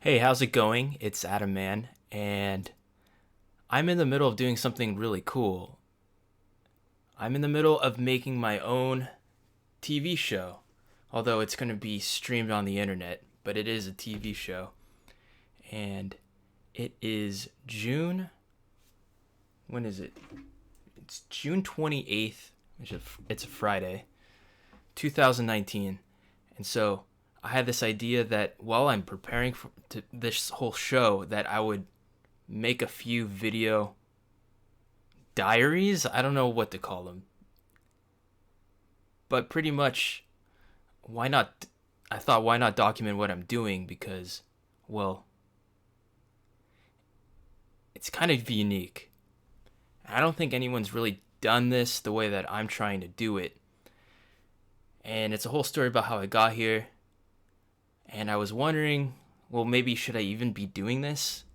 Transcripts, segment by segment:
Hey, how's it going? It's Mann, and I'm in the middle of doing something really cool. I'm in the middle of making my own TV show, although it's going to be streamed on the internet, but it is a TV show. And it is June. When is it? It's June 28th, it's a Friday, 2019. And so I had this idea that while I'm preparing for this whole show, that I would make a few video diaries. I don't know what to call them, but pretty much, why not? I thought, why not document what I'm doing? Because, well, it's kind of unique. I don't think anyone's really done this the way that I'm trying to do it. And it's a whole story about how I got here. And I was wondering, well, maybe should I even be doing this?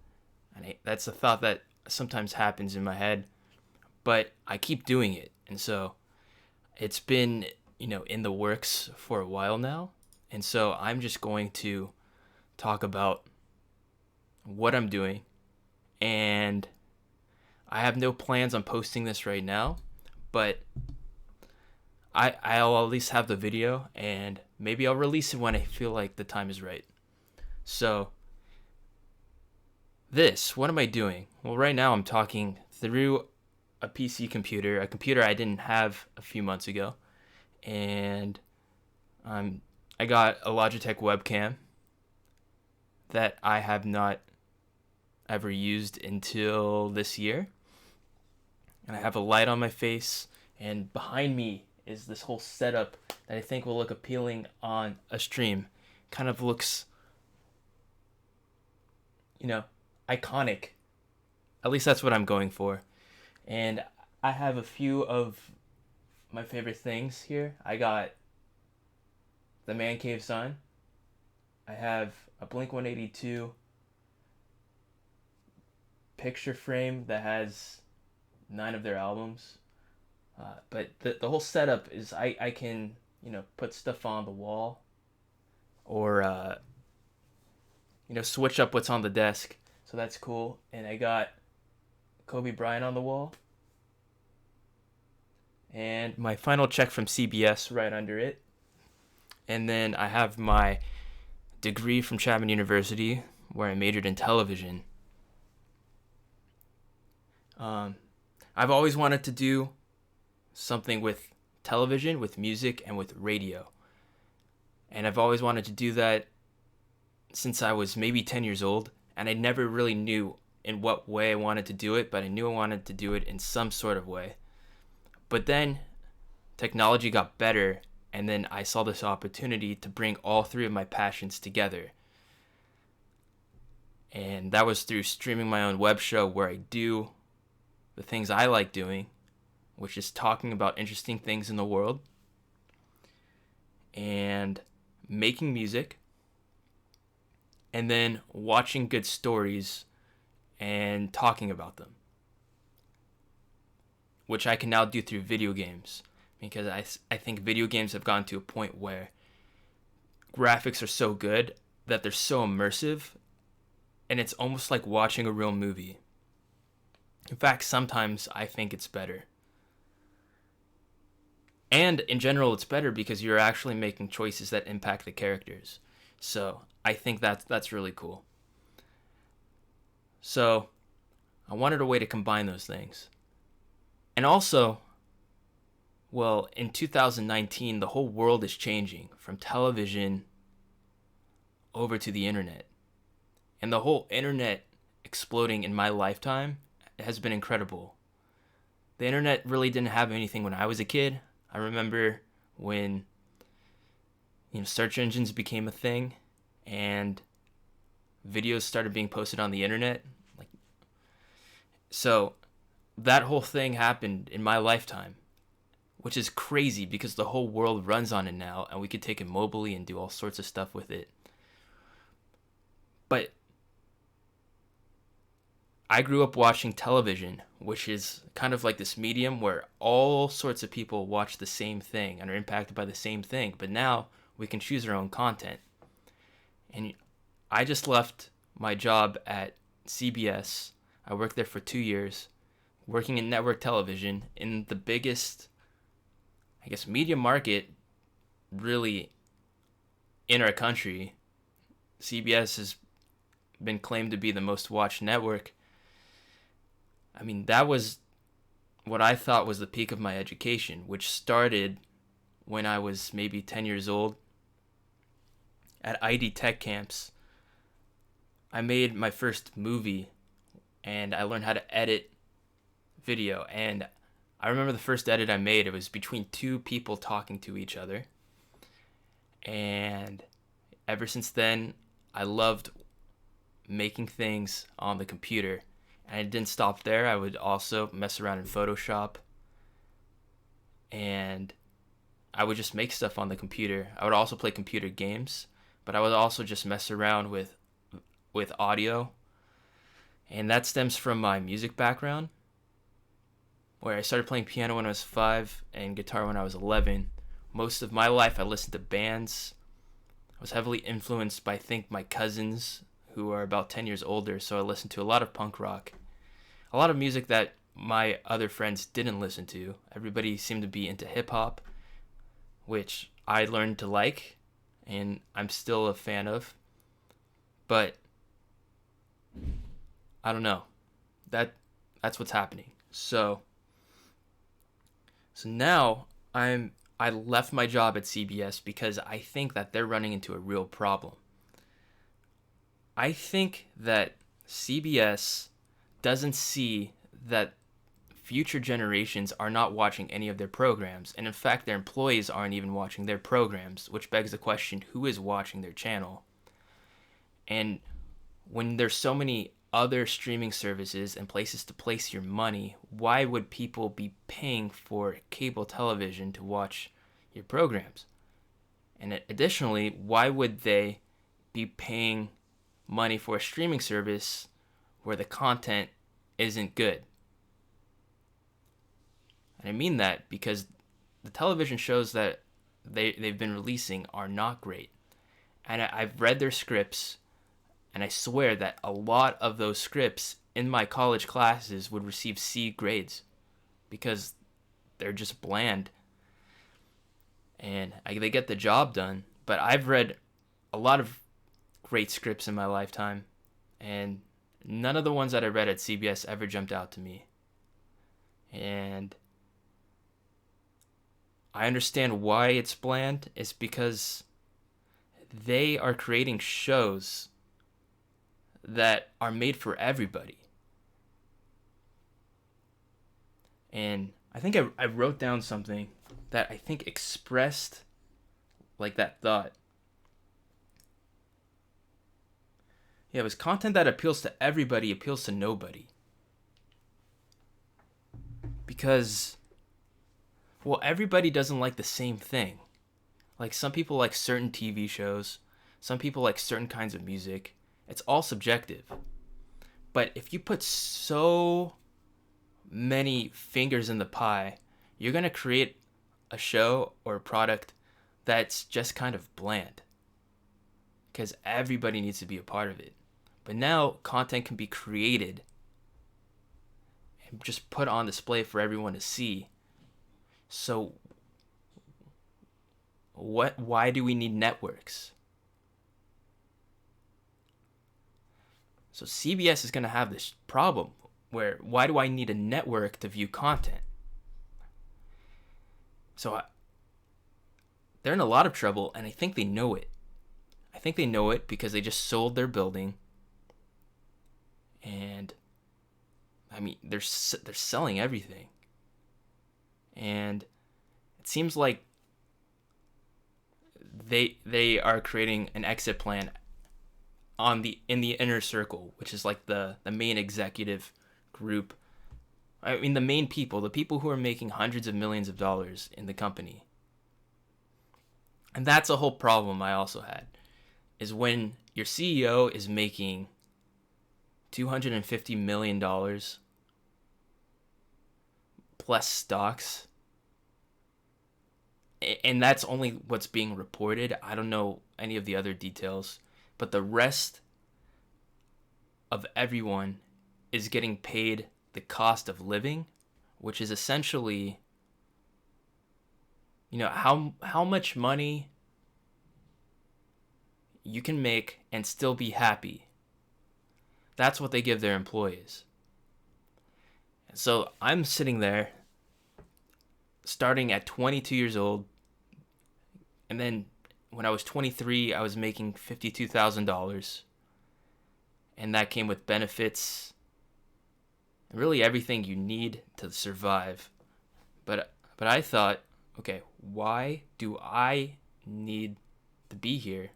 And that's a thought that sometimes happens in my head, but I keep doing it. And so it's been, in the works for a while now. And so I'm just going to talk about what I'm doing. And I have no plans on posting this right now, but I'll at least have the video, and maybe I'll release it when I feel like the time is right. So what am I doing? Well, right now I'm talking through a PC computer, a computer I didn't have a few months ago, and I got a Logitech webcam that I have not ever used until this year, and I have a light on my face, and behind me is this whole setup that I think will look appealing on a stream. Kind of looks, iconic. At least that's what I'm going for. And I have a few of my favorite things here. I got the Man Cave Sun. I have a Blink 182 picture frame that has 9 of their albums. But the whole setup is I can, put stuff on the wall or, switch up what's on the desk. So that's cool. And I got Kobe Bryant on the wall. And my final check from CBS right under it. And then I have my degree from Chapman University, where I majored in television. I've always wanted to do something with television, with music, and with radio. And I've always wanted to do that since I was maybe 10 years old. And I never really knew in what way I wanted to do it, but I knew I wanted to do it in some sort of way. But then technology got better, and then I saw this opportunity to bring all 3 of my passions together. And that was through streaming my own web show where I do the things I like doing, which is talking about interesting things in the world and making music, and then watching good stories and talking about them, which I can now do through video games, because I think video games have gotten to a point where graphics are so good that they're so immersive, and it's almost like watching a real movie. In fact, sometimes I think it's better. And in general, it's better because you're actually making choices that impact the characters. So I think that's really cool. So I wanted a way to combine those things. And also, well, in 2019, the whole world is changing from television over to the internet. And the whole internet exploding in my lifetime has been incredible. The internet really didn't have anything when I was a kid. I remember when search engines became a thing and videos started being posted on the internet. So that whole thing happened in my lifetime, which is crazy because the whole world runs on it now, and we could take it mobily and do all sorts of stuff with it. But I grew up watching television, which is kind of like this medium where all sorts of people watch the same thing and are impacted by the same thing. But now we can choose our own content. And I just left my job at CBS. I worked there for 2 years, working in network television in the biggest, I guess, media market really in our country. CBS has been claimed to be the most watched network. I mean, that was what I thought was the peak of my education, which started when I was maybe 10 years old at ID Tech camps. I made my first movie and I learned how to edit video. And I remember the first edit I made, it was between two people talking to each other. And ever since then, I loved making things on the computer. And I didn't stop there. I would also mess around in Photoshop. And I would just make stuff on the computer. I would also play computer games, but I would also just mess around with audio. And that stems from my music background, where I started playing piano when I was 5 and guitar when I was 11. Most of my life I listened to bands. I was heavily influenced by, I think, my cousins, who are about 10 years older, so I listened to a lot of punk rock. A lot of music that my other friends didn't listen to. Everybody seemed to be into hip-hop, which I learned to like, and I'm still a fan of. But I don't know. That's what's happening. So now I left my job at CBS because I think that they're running into a real problem. I think that CBS doesn't see that future generations are not watching any of their programs, and in fact their employees aren't even watching their programs, which begs the question, who is watching their channel? And when there's so many other streaming services and places to place your money, why would people be paying for cable television to watch your programs? And additionally, why would they be paying money for a streaming service where the content isn't good? And I mean that because the television shows that they've been releasing are not great. And I've read their scripts, and I swear that a lot of those scripts in my college classes would receive C grades because they're just bland. And they get the job done. But I've read a lot of great scripts in my lifetime, and none of the ones that I read at CBS ever jumped out to me. And I understand why it's bland. It's because they are creating shows that are made for everybody. And I think I wrote down something that I think expressed like that thought. Yeah, it was content that appeals to everybody appeals to nobody. Because, well, everybody doesn't like the same thing. Like, some people like certain TV shows, some people like certain kinds of music. It's all subjective. But if you put so many fingers in the pie, you're going to create a show or a product that's just kind of bland. Because everybody needs to be a part of it. But now content can be created and just put on display for everyone to see. So why do we need networks? So CBS is going to have this problem where, why do I need a network to view content? So they're in a lot of trouble, and I think they know it. I think they know it because they just sold their building. And I mean, they're selling everything. And it seems like they are creating an exit plan in the inner circle, which is like the main executive group. I mean, the main people, the people who are making hundreds of millions of dollars in the company. And that's a whole problem I also had, is when your CEO is making $250 million plus stocks, and that's only what's being reported. I don't know any of the other details, but the rest of everyone is getting paid the cost of living, which is essentially, how much money you can make and still be happy. That's what they give their employees. So I'm sitting there starting at 22 years old, and then when I was 23, I was making $52,000, and that came with benefits, really everything you need to survive. But I thought, okay, why do I need to be here?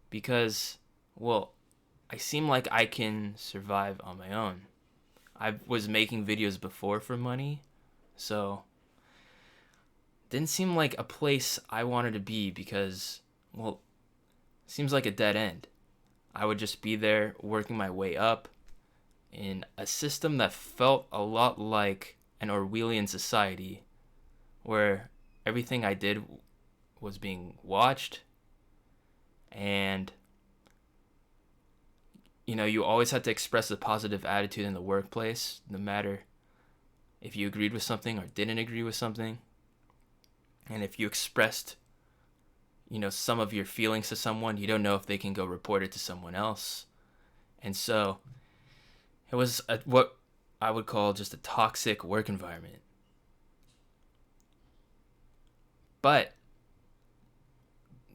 Because, well, I seem like I can survive on my own. I was making videos before for money, so didn't seem like a place I wanted to be because, well, seems like a dead end. I would just be there working my way up in a system that felt a lot like an Orwellian society where everything I did was being watched, and you always had to express a positive attitude in the workplace, no matter if you agreed with something or didn't agree with something. And if you expressed, some of your feelings to someone, you don't know if they can go report it to someone else. And so it was what I would call just a toxic work environment. But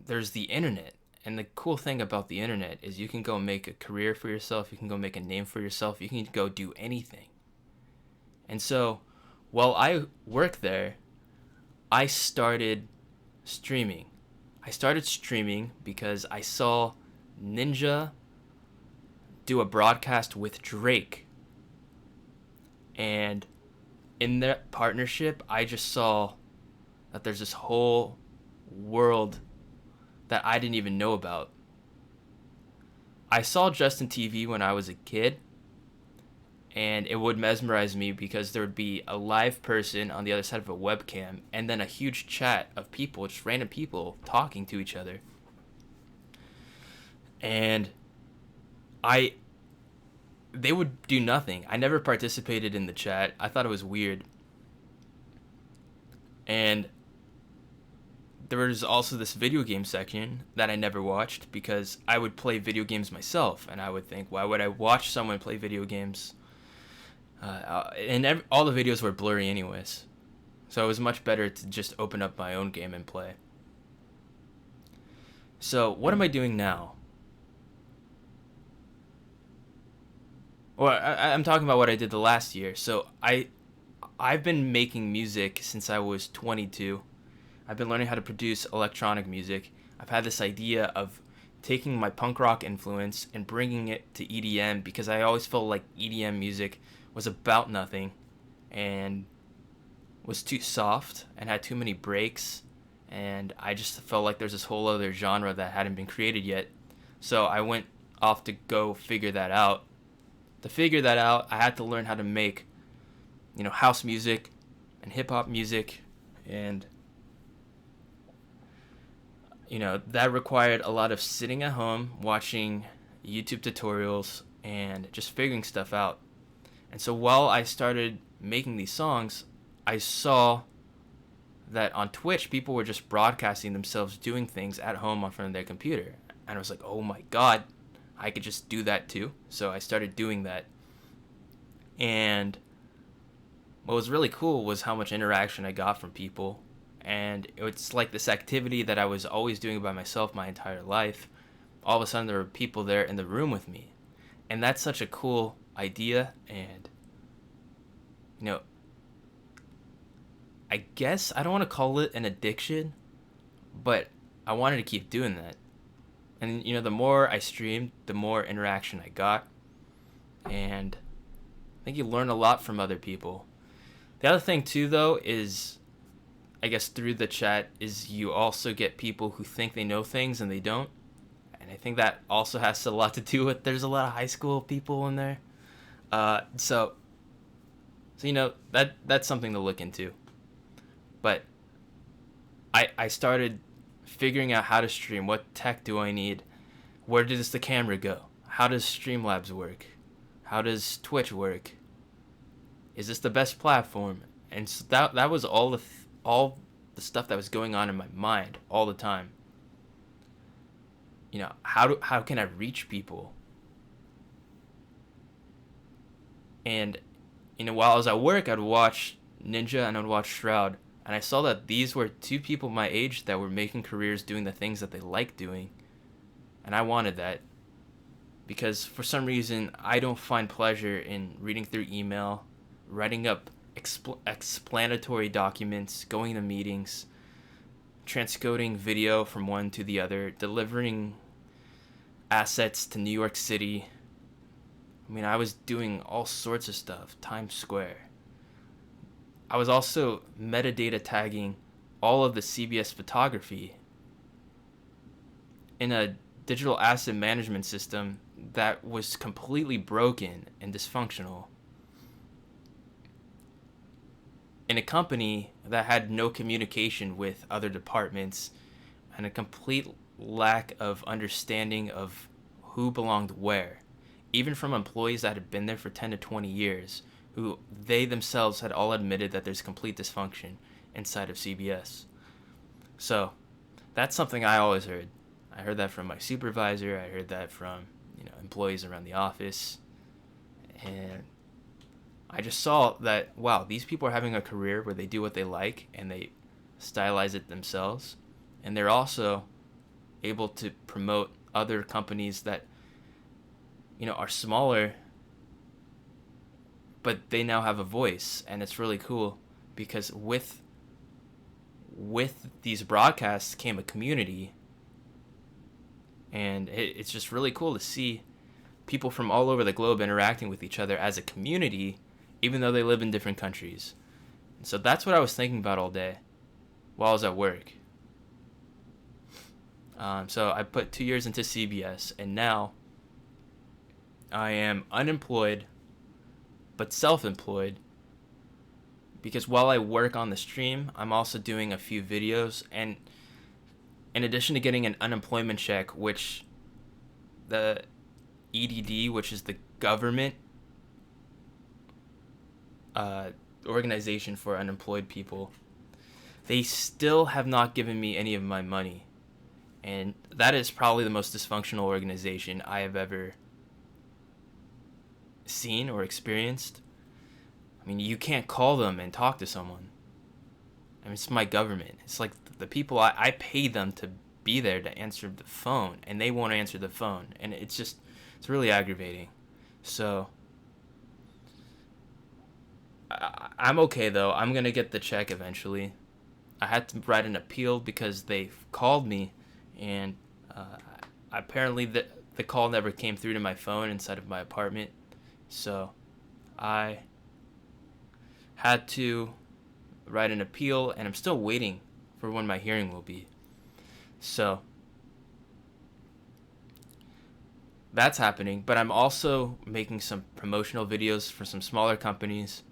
there's the internet. And the cool thing about the internet is you can go make a career for yourself. You can go make a name for yourself. You can go do anything. And so while I worked there, I started streaming. I started streaming because I saw Ninja do a broadcast with Drake. And in that partnership, I just saw that there's this whole world that I didn't even know about. I saw Justin TV when I was a kid, and it would mesmerize me because there would be a live person on the other side of a webcam and then a huge chat of people, just random people talking to each other. And they would do nothing. I never participated in the chat. I thought it was weird. And there was also this video game section that I never watched because I would play video games myself, and I would think, why would I watch someone play video games? All the videos were blurry anyways, so it was much better to just open up my own game and play. So what am I doing now? Well, I'm talking about what I did the last year. So I've been making music since I was 22. I've been learning how to produce electronic music. I've had this idea of taking my punk rock influence and bringing it to EDM because I always felt like EDM music was about nothing and was too soft and had too many breaks, and I just felt like there's this whole other genre that hadn't been created yet. So I went off to go figure that out. To figure that out, I had to learn how to make, house music and hip hop music, and that required a lot of sitting at home, watching YouTube tutorials, and just figuring stuff out. And so while I started making these songs, I saw that on Twitch, people were just broadcasting themselves doing things at home in front of their computer. And I was like, oh my God, I could just do that too. So I started doing that. And what was really cool was how much interaction I got from people. And it's like this activity that I was always doing by myself my entire life. All of a sudden there were people there in the room with me. And that's such a cool idea. And, I guess I don't want to call it an addiction, but I wanted to keep doing that. And, the more I streamed, the more interaction I got. And I think you learn a lot from other people. The other thing, too, though, is, I guess through the chat, is you also get people who think they know things and they don't. And I think that also has a lot to do with, there's a lot of high school people in there. So that's something to look into. But I started figuring out how to stream. What tech do I need? Where does the camera go? how does Streamlabs work? How does Twitch work? Is this the best platform? And so that was all the stuff that was going on in my mind all the time. How can I reach people? And while I was at work, I'd watch Ninja and I'd watch Shroud, and I saw that these were two people my age that were making careers doing the things that they like doing, and I wanted that because for some reason I don't find pleasure in reading through email, writing up explanatory documents, going to meetings, transcoding video from one to the other, delivering assets to New York City. I mean, I was doing all sorts of stuff, Times Square. I was also metadata tagging all of the CBS photography in a digital asset management system that was completely broken and dysfunctional. In a company that had no communication with other departments and a complete lack of understanding of who belonged where, even from employees that had been there for 10 to 20 years, who they themselves had all admitted that there's complete dysfunction inside of CBS. So that's something I always heard. I heard that from my supervisor. I heard that from employees around the office. And I just saw that, wow, these people are having a career where they do what they like and they stylize it themselves. And they're also able to promote other companies that are smaller, but they now have a voice, and it's really cool because with these broadcasts came a community, and it's just really cool to see people from all over the globe interacting with each other as a community, even though they live in different countries. And so that's what I was thinking about all day while I was at work. So I put 2 years into CBS, and now I am unemployed, but self-employed, because while I work on the stream, I'm also doing a few videos, and in addition to getting an unemployment check, which the EDD, which is the government organization for unemployed people, they still have not given me any of my money, and that is probably the most dysfunctional organization I have ever seen or experienced. I mean, you can't call them and talk to someone. I mean, it's my government. It's like the people I pay them to be there to answer the phone, and they won't answer the phone, and it's really aggravating. So I'm okay though. I'm gonna get the check eventually. I had to write an appeal because they called me, and apparently the call never came through to my phone inside of my apartment. So I had to write an appeal, and I'm still waiting for when my hearing will be. So that's happening, but I'm also making some promotional videos for some smaller companies.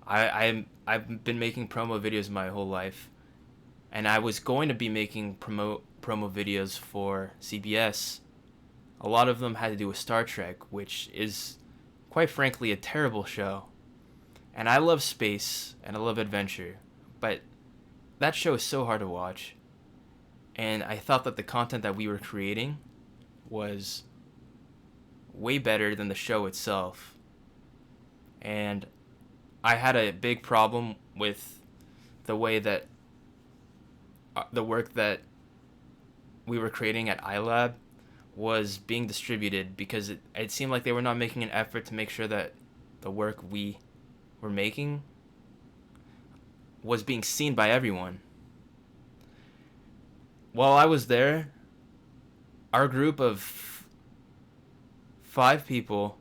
I've been making promo videos my whole life, and I was going to be making promo videos for CBS. A lot of them had to do with Star Trek, which is quite frankly a terrible show. And I love space and I love adventure, but that show is so hard to watch. And I thought that the content that we were creating was way better than the show itself. And I had a big problem with the way that the work that we were creating at iLab was being distributed, because it seemed like they were not making an effort to make sure that the work we were making was being seen by everyone. While I was there, our group of 5 people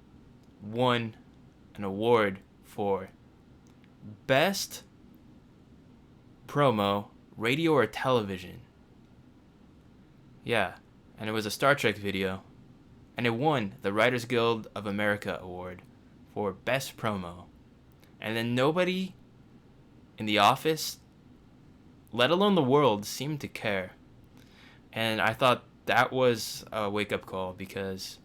won an award for Best Promo, Radio or Television. Yeah, and it was a Star Trek video, and it won the Writers Guild of America Award for Best Promo. And then nobody in the office, let alone the world, seemed to care. And I thought that was a wake-up call, because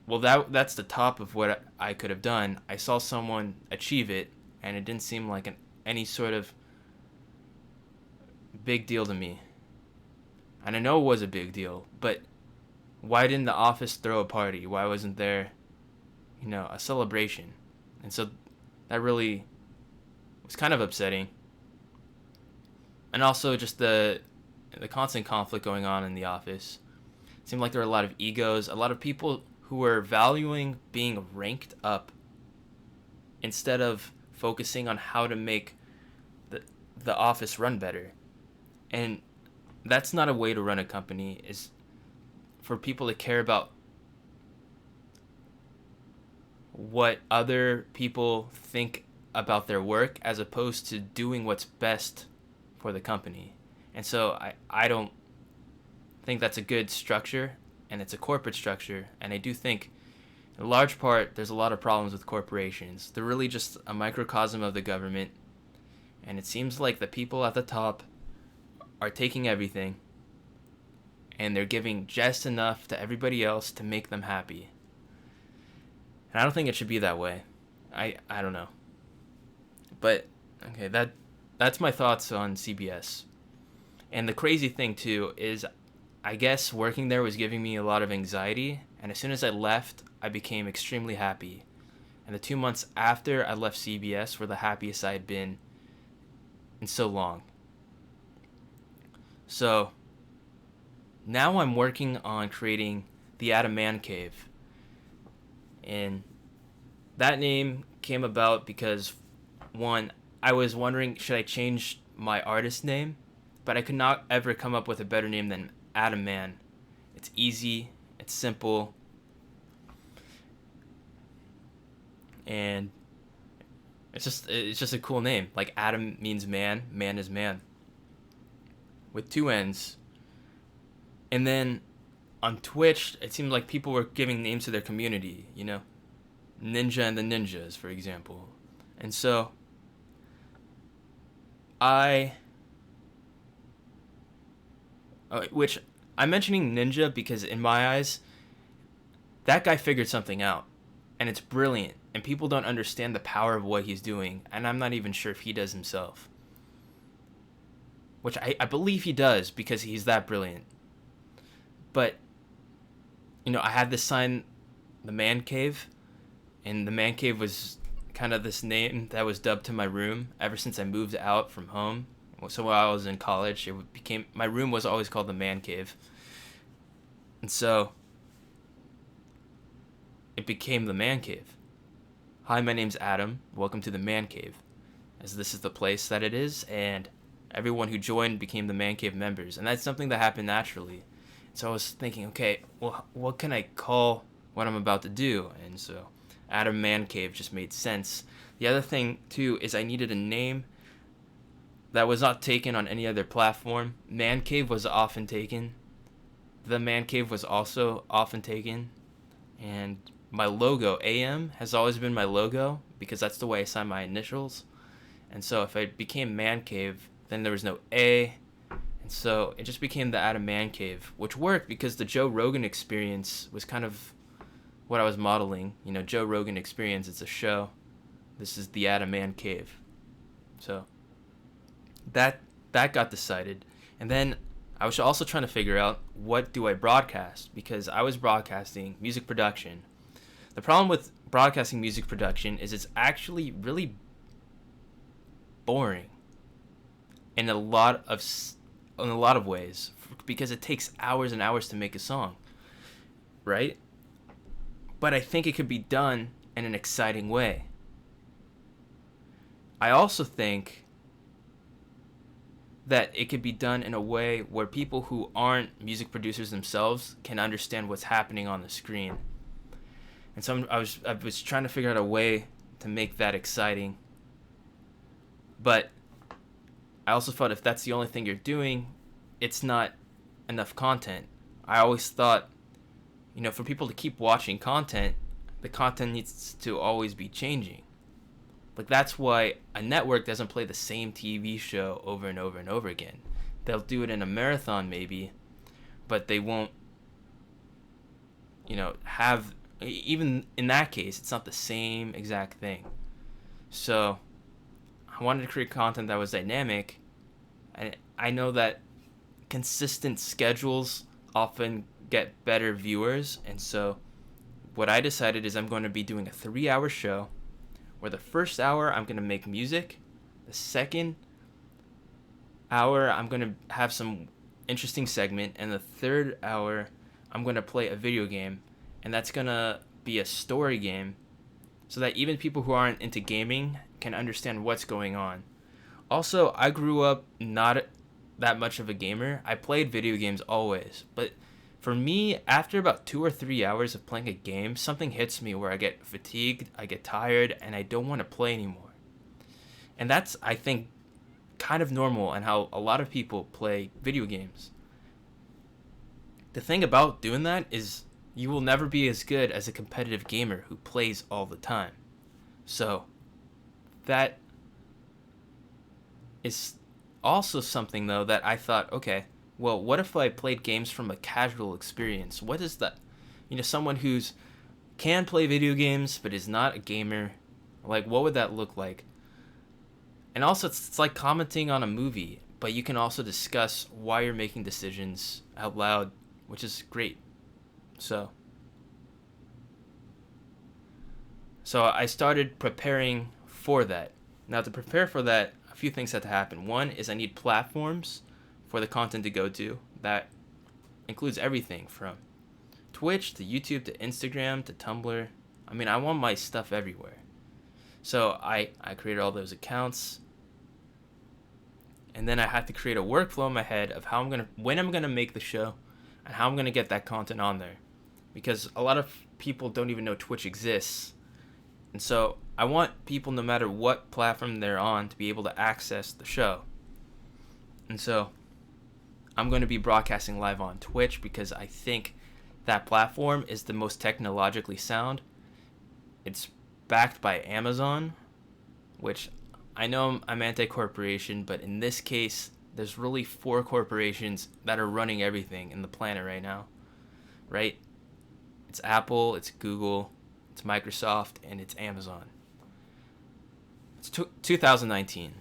well, that's the top of what I could have done. I saw someone achieve it, and it didn't seem like any sort of big deal to me. And I know it was a big deal, but why didn't the office throw a party? Why wasn't there, a celebration? And so that really was kind of upsetting. And also just the constant conflict going on in the office. It seemed like there were a lot of egos, a lot of people who were valuing being ranked up instead of focusing on how to make the office run better. And that's not a way to run a company, is for people to care about what other people think about their work as opposed to doing what's best for the company. And so I don't think that's a good structure, and it's a corporate structure. And I do think in large part there's a lot of problems with corporations. They're really just a microcosm of the government, and it seems like the people at the top are taking everything and they're giving just enough to everybody else to make them happy. And I don't think it should be that way. I don't know. But okay, that's my thoughts on CBS. And the crazy thing too is I guess working there was giving me a lot of anxiety, and as soon as I left, I became extremely happy. And the 2 months after I left CBS were the happiest I had been in so long. So now I'm working on creating the Mann Cave. And that name came about because, one, I was wondering, should I change my artist name? But I could not ever come up with a better name than Mann. It's easy, it's simple, and it's just a cool name. Like Adam means man, man is man, with two N's. And then on Twitch, it seemed like people were giving names to their community, Ninja and the Ninjas, for example. And so which I'm mentioning Ninja because in my eyes, that guy figured something out, and it's brilliant, and people don't understand the power of what he's doing, and I'm not even sure if he does himself. Which I believe he does because he's that brilliant. But, I had this sign, the Man Cave, and the Man Cave was kind of this name that was dubbed to my room ever since I moved out from home. So while I was in college, my room was always called the Man Cave. And so it became the Man Cave. Hi, my name's Adam. Welcome to the Man Cave. As this is the place that it is, and everyone who joined became the Man Cave members. And that's something that happened naturally. So I was thinking, okay, well, what can I call what I'm about to do? And so Adam Man Cave just made sense. The other thing, too, is I needed a name that was not taken on any other platform. Man Cave was often taken. The Man Cave was also often taken. And my logo, AM, has always been my logo because that's the way I sign my initials. And so if I became Man Cave, then there was no A. And so it just became the Adam Man Cave, which worked because the Joe Rogan Experience was kind of what I was modeling. Joe Rogan Experience, it's a show. This is the Adam Man Cave. So that got decided. And then I was also trying to figure out, what do I broadcast? Because I was broadcasting music production. The problem with broadcasting music production is it's actually really boring in a lot of ways, because it takes hours and hours to make a song, right? But I think it could be done in an exciting way. I also think that it could be done in a way where people who aren't music producers themselves can understand what's happening on the screen. And so I was trying to figure out a way to make that exciting. But I also felt if that's the only thing you're doing, it's not enough content. I always thought, for people to keep watching content, the content needs to always be changing. Like, that's why a network doesn't play the same TV show over and over and over again. They'll do it in a marathon maybe, but they won't, have even in that case, it's not the same exact thing. So I wanted to create content that was dynamic. I know that consistent schedules often get better viewers, and so what I decided is I'm going to be doing a 3-hour show where the first hour I'm going to make music, the second hour I'm going to have some interesting segment, and the third hour I'm going to play a video game, and that's going to be a story game so that even people who aren't into gaming can understand what's going on. Also, I grew up not that much of a gamer. I played video games always, but for me, after about 2 or 3 hours of playing a game, something hits me where I get fatigued, I get tired, and I don't want to play anymore. And that's, I think, kind of normal and how a lot of people play video games. The thing about doing that is you will never be as good as a competitive gamer who plays all the time. So that is also something, though, that I thought, okay, well, what if I played games from a casual experience? What is that? Someone who's can play video games but is not a gamer. Like, what would that look like? And also, it's like commenting on a movie, but you can also discuss why you're making decisions out loud, which is great. So I started preparing for that. Now, to prepare for that, a few things had to happen. One is I need platforms for the content to go to. That includes everything from Twitch to YouTube to Instagram to Tumblr. I mean, I want my stuff everywhere. So I created all those accounts. And then I had to create a workflow in my head of when I'm gonna make the show and how I'm gonna get that content on there. Because a lot of people don't even know Twitch exists. And so I want people, no matter what platform they're on, to be able to access the show. And so I'm going to be broadcasting live on Twitch because I think that platform is the most technologically sound. It's backed by Amazon, which I know I'm anti-corporation, but in this case, there's really 4 corporations that are running everything in the planet right now, right? It's Apple, it's Google, it's Microsoft, and it's Amazon. It's 2019,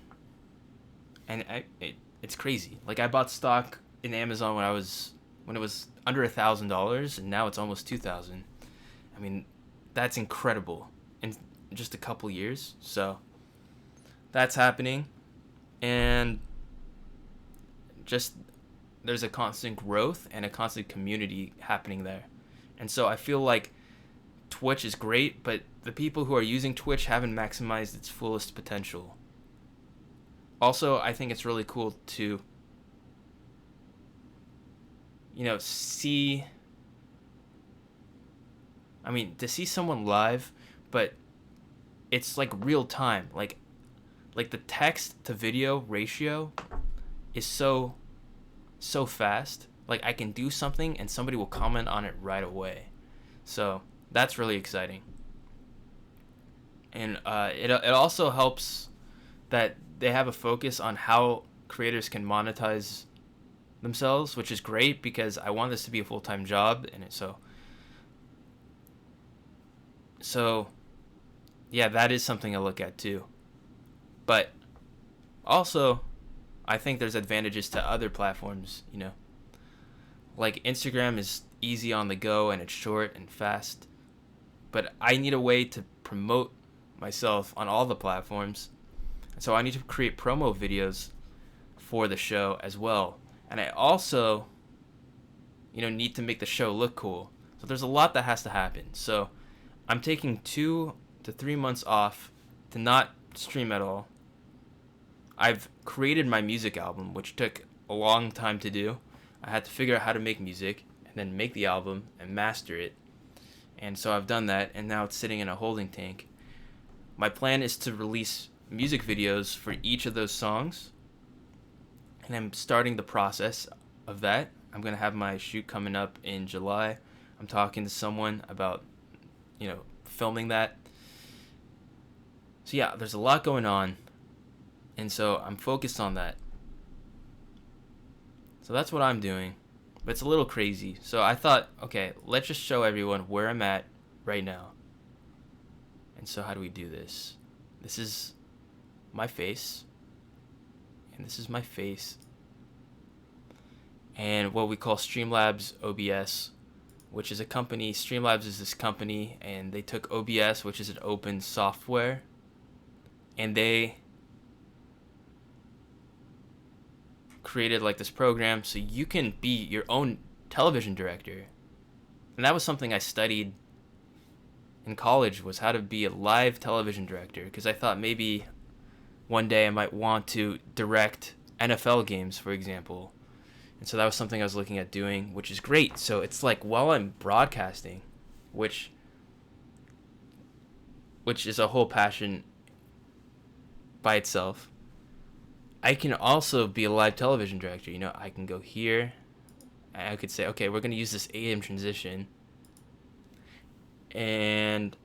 and it's crazy. Like, I bought stock in Amazon when it was under $1,000, and now it's almost $2,000. I mean, that's incredible in just a couple years. So that's happening, and just there's a constant growth and a constant community happening there. And so I feel like Twitch is great, but the people who are using Twitch haven't maximized its fullest potential. Also, I think it's really cool to see someone live, but it's like real time. Like the text to video ratio is so fast. Like, I can do something and somebody will comment on it right away. So that's really exciting. And it also helps that they have a focus on how creators can monetize themselves, which is great because I want this to be a full-time job. And so yeah, that is something I look at too. But also, I think there's advantages to other platforms, Like, Instagram is easy on the go and it's short and fast. But I need a way to promote myself on all the platforms. So I need to create promo videos for the show as well. And I also, need to make the show look cool. So there's a lot that has to happen. So I'm taking 2 to 3 months off to not stream at all. I've created my music album, which took a long time to do. I had to figure out how to make music and then make the album and master it. And so I've done that, and now it's sitting in a holding tank. My plan is to release music videos for each of those songs, and I'm starting the process of that. I'm going to have my shoot coming up in July. I'm talking to someone about, filming that. So yeah, there's a lot going on, and so I'm focused on that. So that's what I'm doing, but it's a little crazy. So I thought, okay, let's just show everyone where I'm at, right now. And so how do we do this? This is my face, and this is my face, and what we call Streamlabs OBS, which is a company. Streamlabs is this company, and they took OBS, which is an open software, and they created like this program so you can be your own television director. And that was something I studied in college, was how to be a live television director, because I thought maybe one day I might want to direct NFL games, for example. And so that was something I was looking at doing, which is great. So it's like while I'm broadcasting, which is a whole passion by itself, I can also be a live television director. You know, I can go here, and I could say, okay, we're going to use this AM transition, and,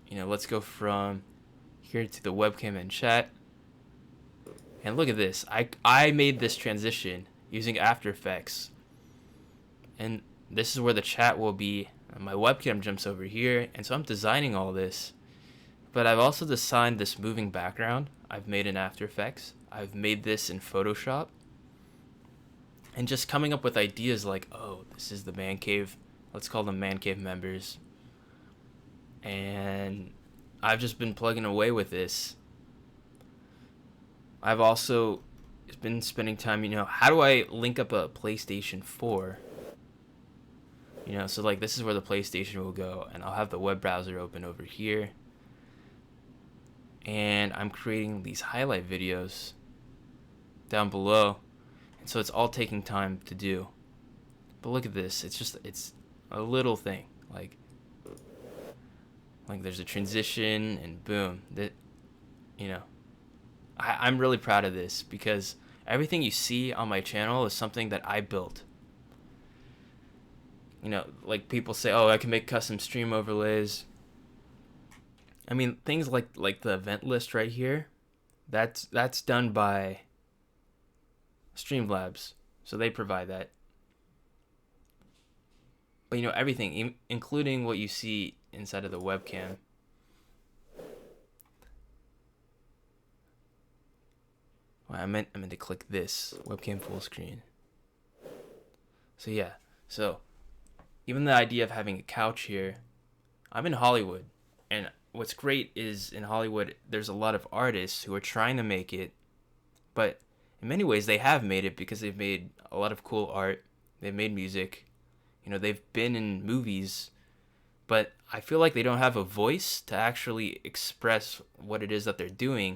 you know, let's go from here to the webcam and chat. And look at this. I made this transition using After Effects. And this is where the chat will be. My webcam jumps over here. And so I'm designing all this. But I've also designed this moving background I've made in After Effects. I've made this in Photoshop. And just coming up with ideas like, oh, this is the man cave. Let's call them man cave members. And I've just been plugging away with this. I've also been spending time, you know, how do I link up a PlayStation 4? You know, so like this is where the PlayStation will go, and I'll have the web browser open over here. And I'm creating these highlight videos down below. And so it's all taking time to do. But look at this. It's a little thing. Like there's a transition and boom. That, you know, I'm really proud of this because everything you see on my channel is something that I built. You know, like people say, oh, I can make custom stream overlays. I mean, things like the event list right here, that's done by Streamlabs. So they provide that. But, you know, everything, including what you see inside of the webcam. Well, I meant to click this webcam full screen. So yeah, so even the idea of having a couch here, I'm in Hollywood, and what's great is in Hollywood there's a lot of artists who are trying to make it, but in many ways they have made it because they've made a lot of cool art, they've made music, you know, they've been in movies, but I feel like they don't have a voice to actually express what it is that they're doing.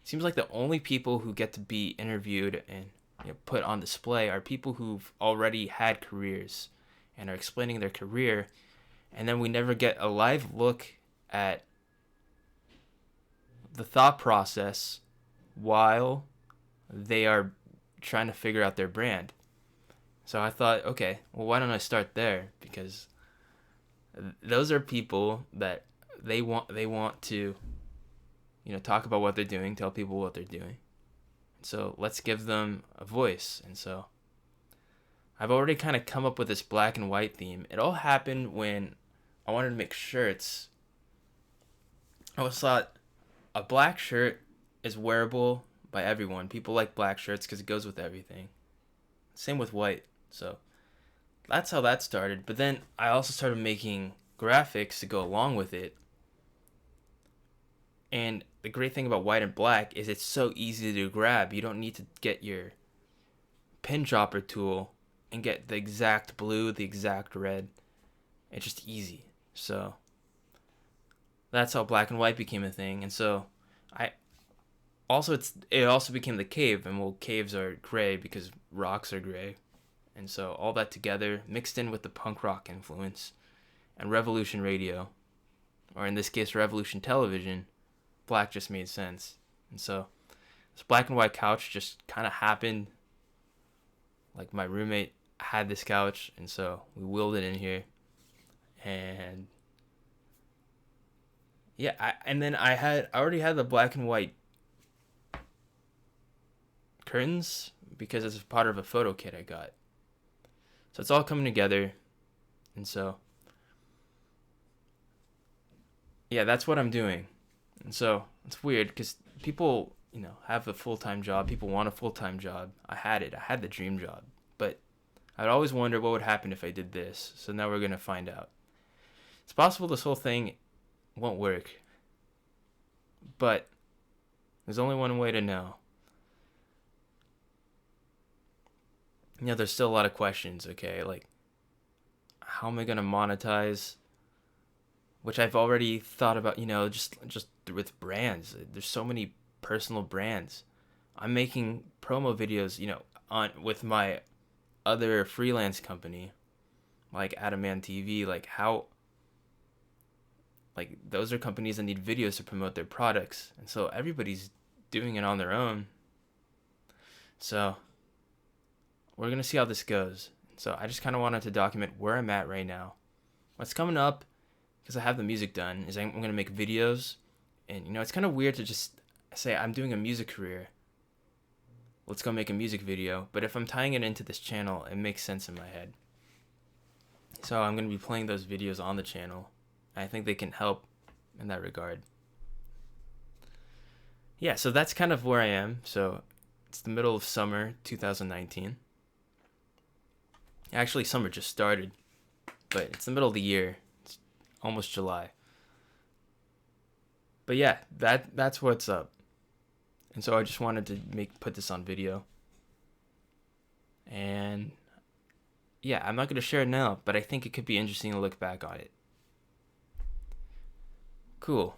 It seems like the only people who get to be interviewed and, you know, put on display are people who've already had careers and are explaining their career, and then we never get a live look at the thought process while they are trying to figure out their brand. So I thought, okay, well, why don't I start there? Because those are people that they want to, you know, talk about what they're doing, tell people what they're doing. So let's give them a voice. And so I've already kind of come up with this black and white theme. It all happened when I wanted to make shirts. I always thought a black shirt is wearable by everyone. People like black shirts because it goes with everything. Same with white. So that's how that started. But then I also started making graphics to go along with it. And the great thing about white and black is it's so easy to grab. You don't need to get your pin dropper tool and get the exact blue, the exact red. It's just easy. So that's how black and white became a thing. And so it also became the cave, and well, caves are gray because rocks are gray. And so all that together mixed in with the punk rock influence and Revolution radio, or in this case Revolution television, black just made sense. And so this black and white couch just kind of happened. Like my roommate had this couch, and so we wheeled it in here. And yeah, I already had the black and white curtains because it's part of a photo kit I got. So it's all coming together. And so yeah, that's what I'm doing. And so it's weird because people, have a full time job. People want a full time job. I had it. I had the dream job. But I'd always wonder what would happen if I did this. So now we're going to find out. It's possible this whole thing won't work. But there's only one way to know. There's still a lot of questions, okay? Like, how am I going to monetize? Which I've already thought about, just with brands. There's so many personal brands. I'm making promo videos, on with my other freelance company, like Mann TV. Like those are companies that need videos to promote their products, and so everybody's doing it on their own. So we're gonna see how this goes. So I just kind of wanted to document where I'm at right now. What's coming up, because I have the music done, is I'm gonna make videos, and it's kind of weird to just say I'm doing a music career. Let's go make a music video. But if I'm tying it into this channel, it makes sense in my head. So I'm gonna be playing those videos on the channel. I think they can help in that regard. Yeah, so that's kind of where I am. So it's the middle of summer 2019. Actually, summer just started, but it's the middle of the year. It's almost July. But yeah, that's what's up. And so I just wanted to put this on video. And yeah, I'm not going to share it now, but I think it could be interesting to look back on it. Cool.